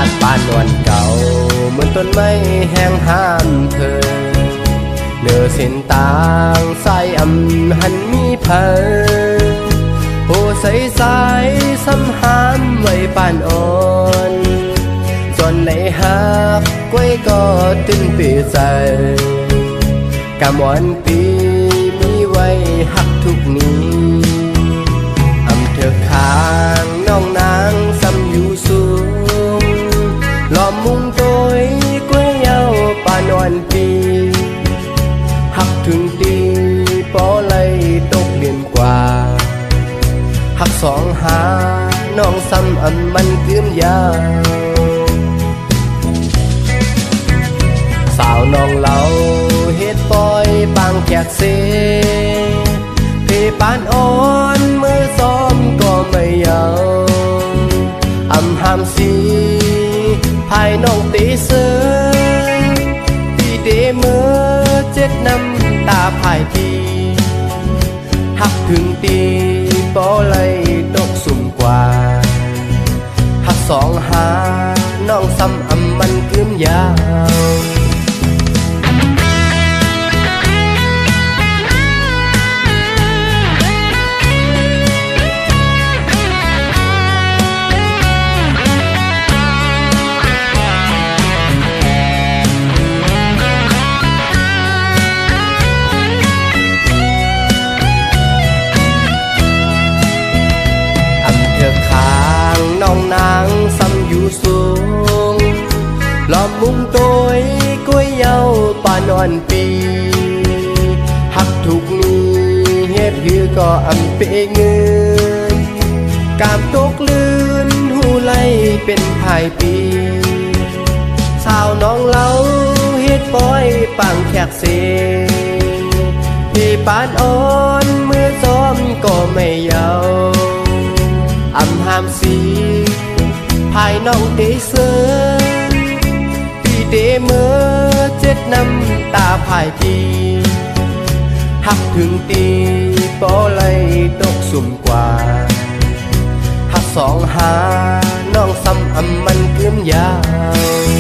าดปานวันเก่าเหมือนต้นไม้แห้งห้ามเธอเนื้อเส้นต่างสายอำหันมีเพอโอ้ใสสายซ้ำหามไว้ปานอ่อนส่วนในหักไว้ก็ตึงปีใจกำวันปีมีไว้หักทุกนี้อำเธอข้างน้องนางซ้ำอยู่สูงล้อมมุงโดยกล้วยเยาปานวันปีหักถึงตีปอเลยตกเดือนกว่าหักสองหาน้องซ้ำอันมันเกื้มยาวสาวน้องเล่าเฮ็ดปล่อยบางแขกเสพี่ปานอ่อนมือซ้อมก็ไม่ยาวอำหามสีภายน้องตีเสือพี่เดมือเจ็ดน้ำตาภายทีหักถึงตีปอเลยตกสุ่มกว่าหักสองหาน้องซ้ำอำมันเกื้มยาวข้างน้องนางซ้ำอยู่สูงล้อมมุมโดยกล้วยเยาปานอนปีหักถูกนี้เฮ็ดหือก็อำเปเงินกามตกลื่นหูไหลเป็นภายปีสาวน้องเล่าเฮ็ดปอยปังแขกเสพี่ปานอ่อนมือซ้อมก็ไม่เยาอำหามสีภายน้องเตเสือพี่เดเมื่อเจ็ดน้ำตาภายทีหักถึงตีปอเลยตกสุ่มกว่าหักสองหาน้องซ้ำอำมันเกื้มยาว